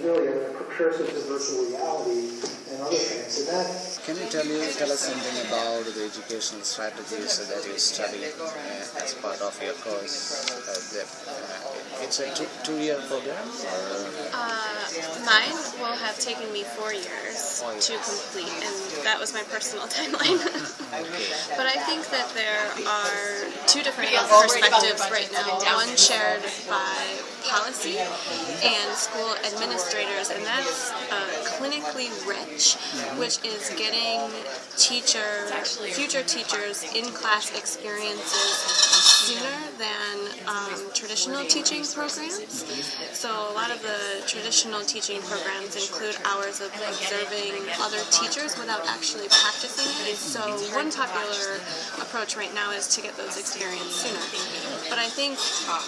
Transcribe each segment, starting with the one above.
really a precursor to virtual reality and other things. And that. Can you tell us something about the educational strategies that you study as part of your course? It's a two-year program? Mine will have taken me 4 years to complete, and that was my personal timeline. But I think that there are two different perspectives right now. One shared by policy and school administrators, and that's clinically rich, which is getting future teachers in-class experiences sooner than traditional teaching programs. So a lot of the traditional teaching programs include hours of observing other teachers without actually practicing it. So one popular approach right now is to get those experiences sooner. But I think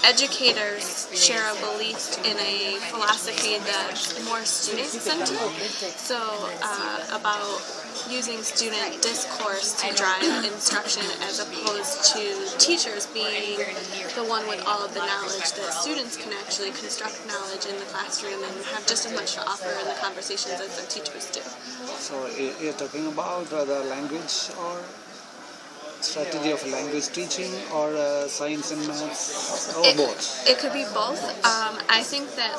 educators share a belief in a philosophy that's more student-centered. So about using student discourse to drive instruction as opposed to teachers being the one with all of the knowledge, that students can actually construct knowledge in the classroom and have just as much to offer in the conversations as their teachers do. So you're talking about the language or strategy of language teaching or science and maths or both? It could be both. I think that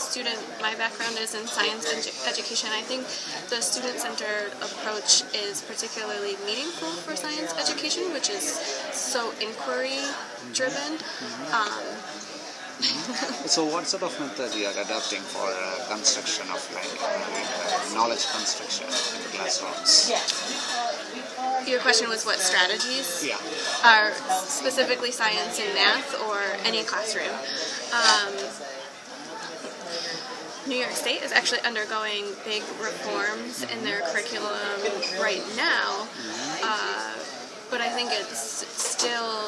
my background is in science education. I think the student-centered approach is particularly meaningful for science education, which is so inquiry-driven. So what sort of method you are adopting for construction of knowledge construction in the classrooms? Your question was what strategies? Yeah. Are specifically science and math or any classroom? New York State is actually undergoing big reforms in their curriculum right now. But I think it's still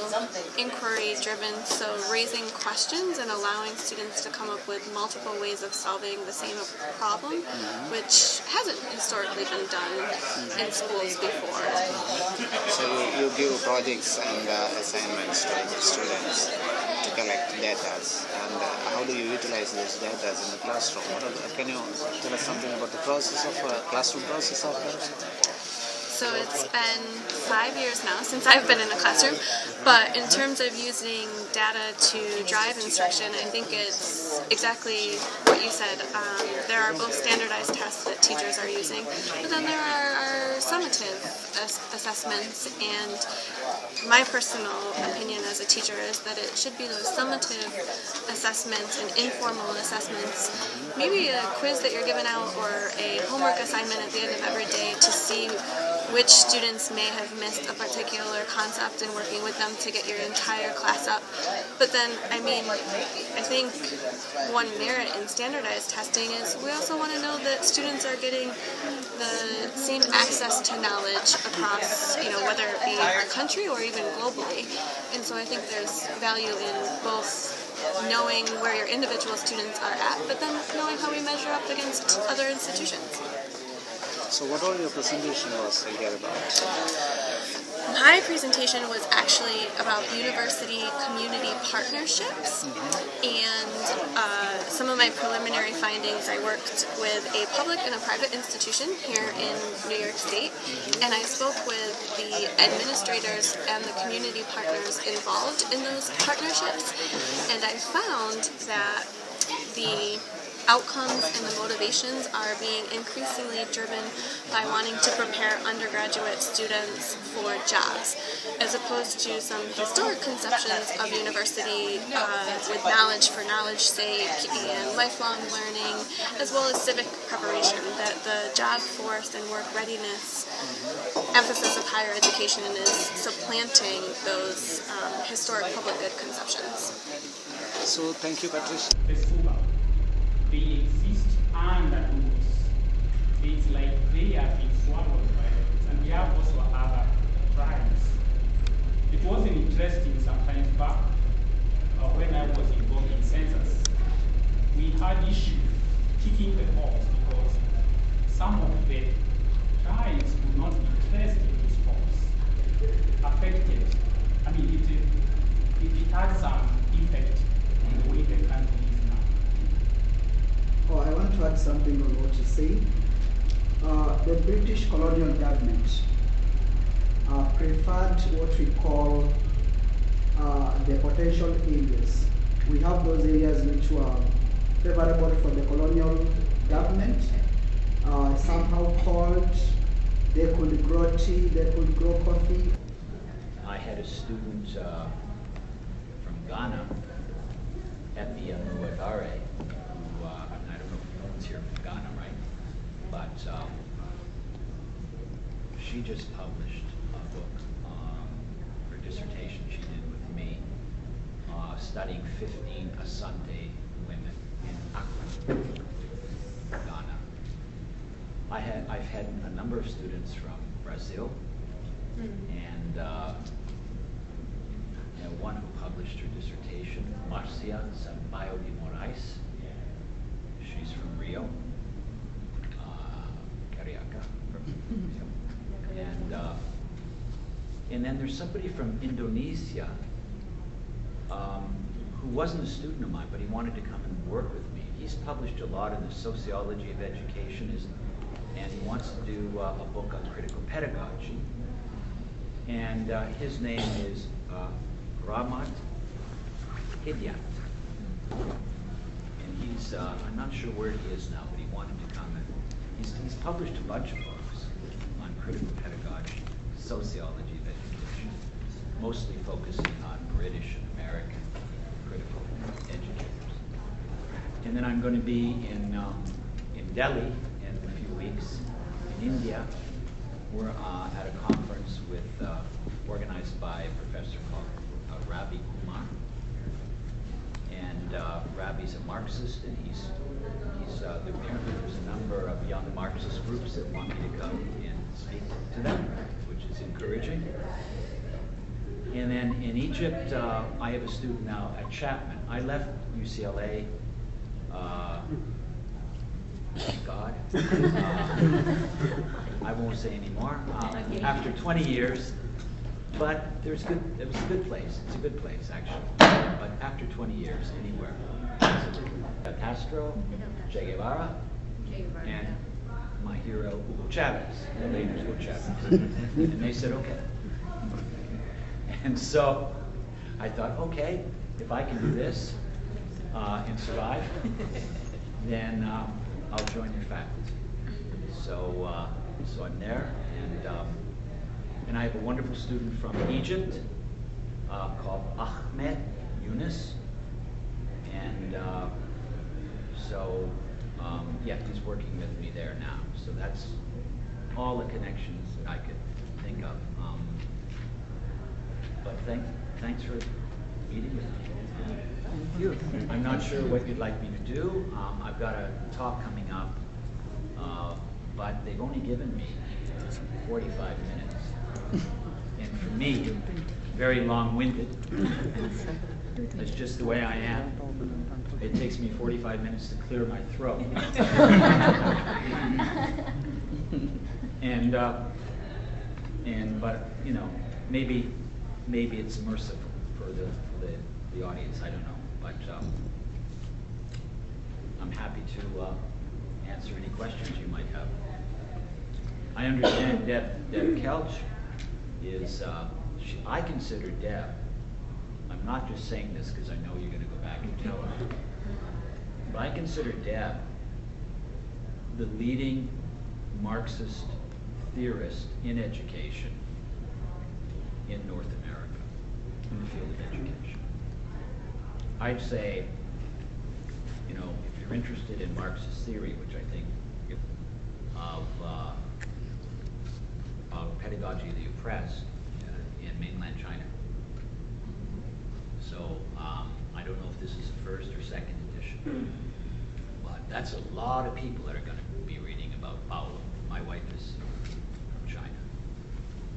inquiry-driven, so raising questions and allowing students to come up with multiple ways of solving the same problem, which hasn't historically been done in schools before. So you give projects and assignments to the students to collect data, and how do you utilize these data in the classroom? Can you tell us something about the classroom process of that? So it's been 5 years now since I've been in a classroom, but in terms of using data to drive instruction, I think it's exactly what you said. There are both standardized tests that teachers are using, but then there are summative assessments, and my personal opinion as a teacher is that it should be those summative assessments and informal assessments, maybe a quiz that you're given out or a homework assignment at the end of every day to see which students may have missed a particular concept and working with them to get your entire class up. But then, I think one merit in standardized testing is we also want to know that students are getting the same access to knowledge across, whether it be our country or even globally. And so I think there's value in both knowing where your individual students are at, but then knowing how we measure up against other institutions. So what all your presentation was here about? My presentation was actually about university-community partnerships, and some of my preliminary findings, I worked with a public and a private institution here in New York State, and I spoke with the administrators and the community partners involved in those partnerships, and I found that the outcomes and the motivations are being increasingly driven by wanting to prepare undergraduate students for jobs, as opposed to some historic conceptions of university with knowledge for knowledge's sake and lifelong learning, as well as civic preparation, that the job force and work readiness emphasis of higher education is supplanting those historic public good conceptions. So thank you, Patricia. They exist under rules. It's like they are being swallowed by it. And we have also other crimes. It was interesting some time back when I was involved in census. We had issues kicking the box because some of the tribes would not be traced in this box. Affected. It had some effect on the way the country is now. Well, I want to add something on what you say. The British colonial government preferred what we call the potential areas. We have those areas which were favorable for the colonial government, somehow called, they could grow tea, they could grow coffee. I had a student from Ghana at the Muadare, who, I don't know if anyone's here from Ghana, right? But she just published a book, her dissertation she did with me, studying 15 Asante women in Accra, Ghana. I've had a number of students from Brazil, and one who published her dissertation, Marcia Sampaio de Moraes. She's from Rio, Carioca, from Rio. And then there's somebody from Indonesia who wasn't a student of mine, but he wanted to come and work with me. He's published a lot in the sociology of education, and he wants to do a book on critical pedagogy. And his name is Ramat Hidyat. And he's, I'm not sure where he is now, but he wanted to come and he's published a bunch of books on critical pedagogy, sociology of education, mostly focusing on British and American critical educators. And then I'm going to be in Delhi in a few weeks, in India. We're at a conference with, organized by a professor called Ravi Kumar. And Ravi's a Marxist, and apparently there's a number of young Marxist groups that want me to come and speak to them, which is encouraging. And then in Egypt, I have a student now at Chapman. I left UCLA, thank God. I won't say anymore. After 20 years, but it was a good place. It's a good place, actually. But after 20 years, anywhere. Castro, Che Guevara, and my hero, Hugo Chavez, the late Hugo Chavez. And they said, okay. And so I thought, okay, if I can do this and survive, then I'll join your faculty. So, so I'm there, and I have a wonderful student from Egypt called Ahmed Yunus, and yeah, he's working with me there now. So that's all the connections that I could think of. But thanks for meeting with me. Thank you. I'm not sure what you'd like me to do. I've got a talk coming up, but they've only given me 45 minutes. And for me, very long-winded. That's just the way I am. It takes me 45 minutes to clear my throat. But you know, maybe it's merciful for the audience. I don't know, but I'm happy to answer any questions you might have. I understand Deb Kelch is. I consider Deb. I'm not just saying this because I know you're going to go back and tell her. But I consider Deb the leading Marxist theorist in education in North America, in the field of education. I'd say, you know, if you're interested in Marxist theory, which I think of pedagogy of the oppressed in mainland China. So I don't know if this is the first or second edition, but that's a lot of people that are going to be reading about Paulo. My wife is from China,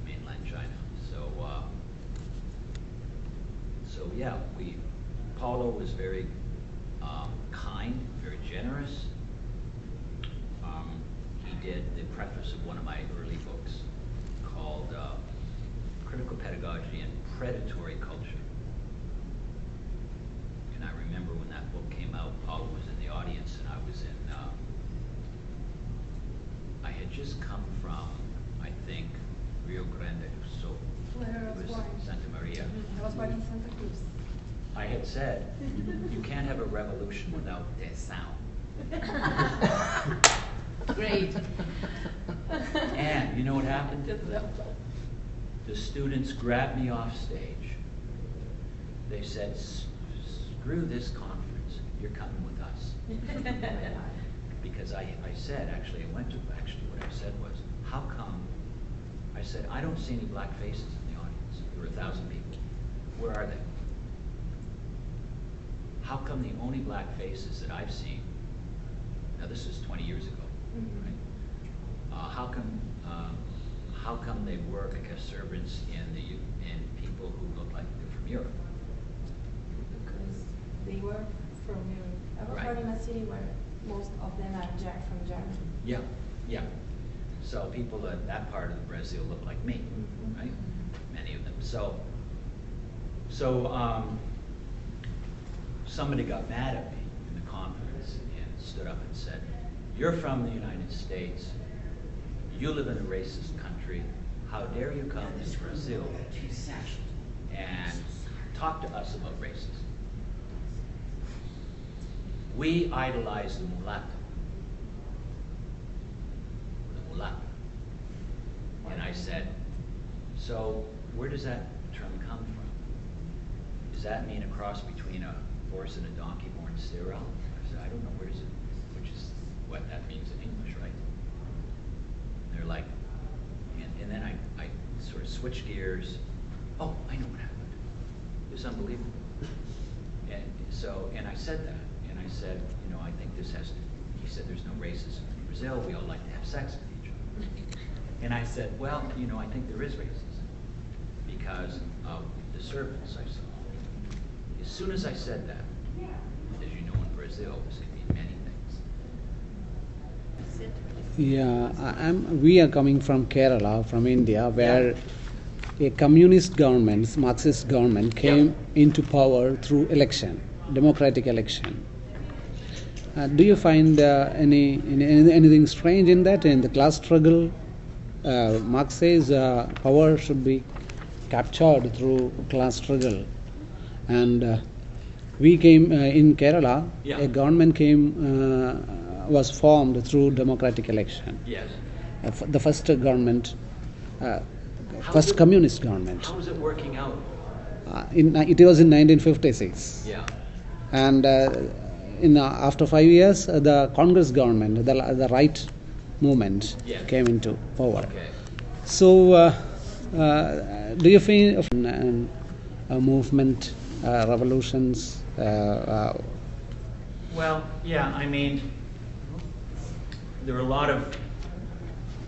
mainland China. So yeah, Paulo was very kind, very generous. He did the preface of one of my early books called Critical Pedagogy and Predatory Culture. And I remember when that book came out, Paulo was in the audience and I was in just come from, I think, Rio Grande do Sul. Where I It was was born. Santa Maria. I was born in Santa Cruz. I had said, you can't have a revolution without that sound. Great. And you know what happened? The students grabbed me off stage. They said, screw this conference, you're coming with us. Because I said, actually, what I said was, how come, I said, I don't see any black faces in the audience. There were 1,000 people. Where are they? How come the only black faces that I've seen, now this is 20 years ago, right? How come they work as servants in people who look like they're from Europe? Because they were from Europe. I was Right. born in a city where most of them are from Germany. Yeah, yeah. So people in that part of Brazil look like me, right? Many of them. So somebody got mad at me in the conference and stood up and said, "You're from the United States. You live in a racist country. How dare you come to Brazil and talk to us about racism? We idolize the mulatto." The mulatto. And I said, so where does that term come from? Does that mean a cross between a horse and a donkey born sterile? I said, I don't know, where is it? Which is what that means in English, right? And they're like, and then I sort of switched gears. Oh, I know what happened. It was unbelievable. And I said that, and I said, you know, I think this has to, he said there's no racism in Brazil, we all like to have sex with each other. And I said, well, you know, I think there is racism because of the servants I saw. As soon as I said that, as you know, in Brazil, this can mean many things. Yeah, we are coming from Kerala, from India, where a communist government, Marxist government, came into power through election, democratic election. Do you find anything strange in that, in the class struggle? Marx says power should be captured through class struggle. And we came in Kerala, a government was formed through democratic election. Yes. The first government, first communist government. How is it working out? It was in 1956. Yeah. And after 5 years, the Congress government, the right movement, came into power. Okay. So, do you feel a movement, revolutions? Well, yeah, I mean, there are a lot of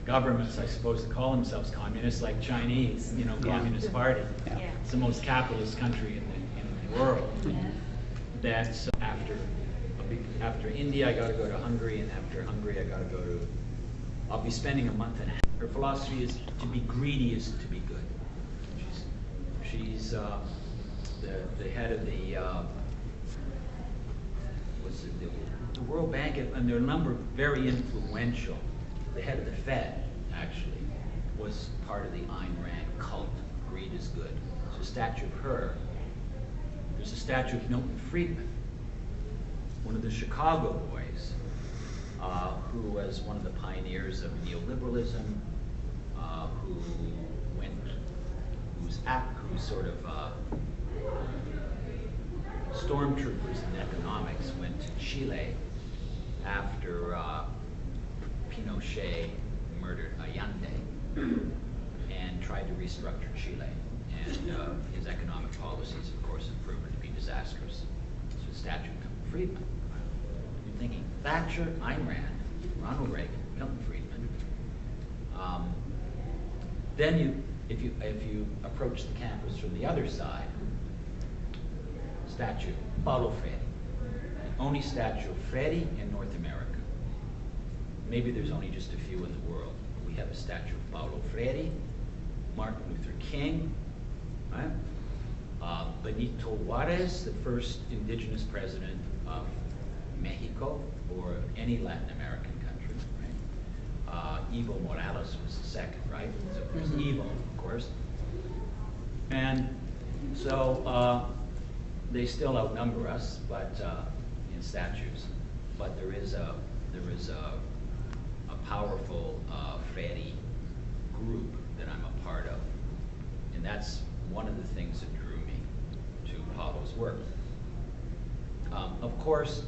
governments, I suppose, that call themselves communist, like Chinese, you know, Communist Party. Yeah. It's the most capitalist country in the world. That's after India, I got to go to Hungary, and after Hungary, I got to go to. I'll be spending a month and a half. Her philosophy is to be greedy is to be good. She's the head of the the World Bank, and there are a number of very influential. The head of the Fed, actually, was part of the Ayn Rand cult. Greed is good. There's a statue of her. There's a statue of Milton Friedman, one of the Chicago boys, who was one of the pioneers of neoliberalism, who sort of stormtroopers in economics went to Chile after Pinochet murdered Allende and tried to restructure Chile. And his economic policies, of course, have proven to be disastrous. So the statue of Friedman. You're thinking Thatcher, Ayn Rand, Ronald Reagan, Milton Friedman. Then if you approach the campus from the other side, statue Paulo Freire, the only statue of Freire in North America. Maybe there's only just a few in the world. We have a statue of Paulo Freire, Martin Luther King, right? Benito Juarez, the first indigenous president of Mexico or any Latin American country, right? Evo Morales was the second, right? So there's Evo, of course. And so they still outnumber us, but in statues. But there is a powerful Freddy group that I'm a part of, and that's one of the things that drew me to Paulo's work. Of course,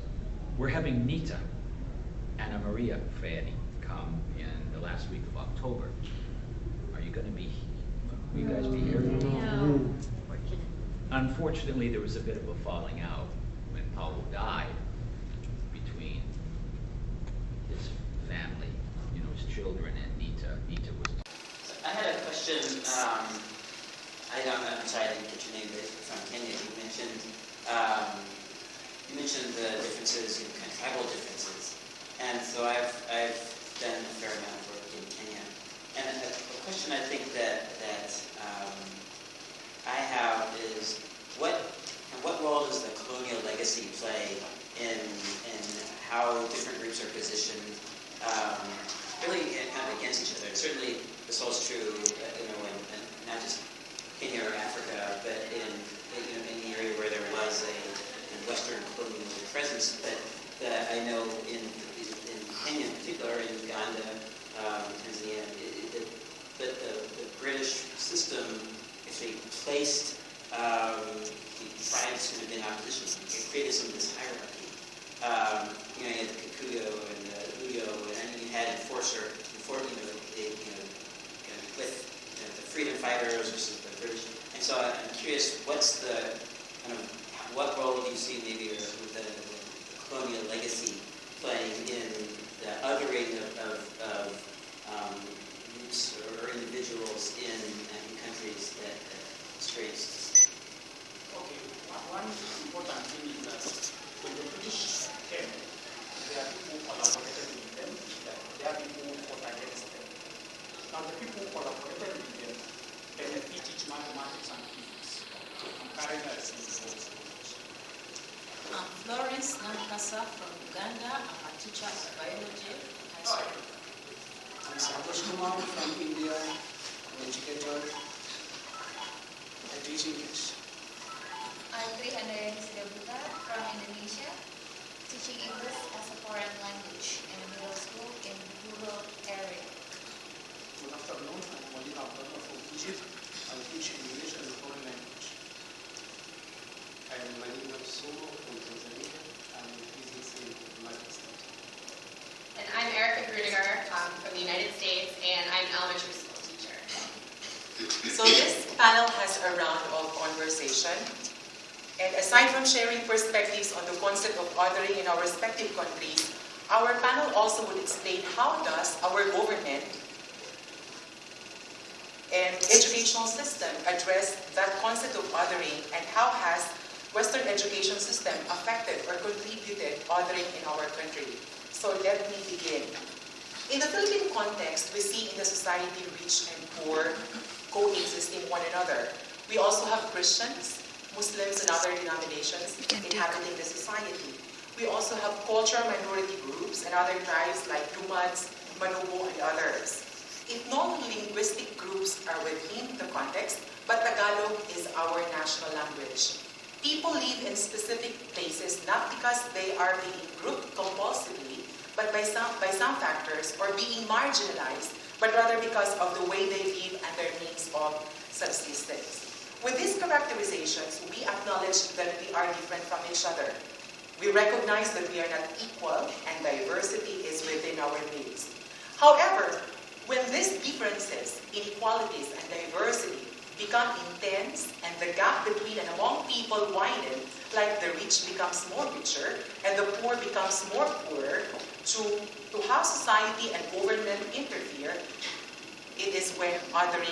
we're having Nita, Anna Maria Freddy, come in the last week of October. Are you going to be? Will you guys be here? No. Unfortunately, there was a bit of a falling out when Paulo died between his family, you know, his children and Nita. Nita was. I had a question. I'm sorry, I didn't get your name, but from Kenya. You mentioned the differences, kind of tribal differences, and so I've done a fair amount of work in Kenya. And a question I think that I have is what role does the colonial legacy play in how different groups are positioned, really kind of against each other? And certainly this holds true, in not just Kenya or Africa, but in the area where there was a Western colonial presence. But I know in Kenya in particular, in Uganda, Tanzania, the British system actually placed the tribes who had been in opposition. It created some of this hierarchy. You had the Kikuyu and the Uyo, and you had with the freedom fighters versus the British. And so I'm curious, what's the what role do you see maybe with the colonial legacy playing in the othering of groups or individuals in countries that experienced? Okay, one important thing is that when the British came, there are people who collaborated with them, there are people who fought against them. Now the people who collaborated with them benefited mathematics and physics. I'm currently at Florence Nankasa from Uganda. I'm a teacher of biology at high school. A V Santhosh Kumar from India, educator. I teach English. I'm from Indonesia, teaching English as a foreign language in a middle school in rural area. Good afternoon, I'm Wali Abdullah from Egypt. I teach English as a foreign language. I'm Manila Sumo from Tanzania. I'm physics in the United States. And I'm Erica Grudiger from the United States, and I'm an elementary school teacher. So this panel has a round of conversation. And aside from sharing perspectives on the concept of othering in our respective countries, our panel also would explain how does our government and educational system address that concept of othering, and how has Western education system affected or contributed othering in our country. So let me begin. In the Philippine context, we see in the society rich and poor coexisting one another. We also have Christians, Muslims, and other denominations inhabiting the society. We also have cultural minority groups and other tribes like Dumads, Manubo, and others. If non-linguistic groups are within the context, but Tagalog is our national language. People live in specific places not because they are being grouped compulsively, but by some factors, or being marginalized, but rather because of the way they live and their means of subsistence. With these characterizations, we acknowledge that we are different from each other. We recognize that we are not equal, and diversity is within our needs. However, when these differences, inequalities, and diversity become intense, and the gap between and among people widen, like the rich becomes more richer, and the poor becomes more poorer, to how society and government interfere, it is when othering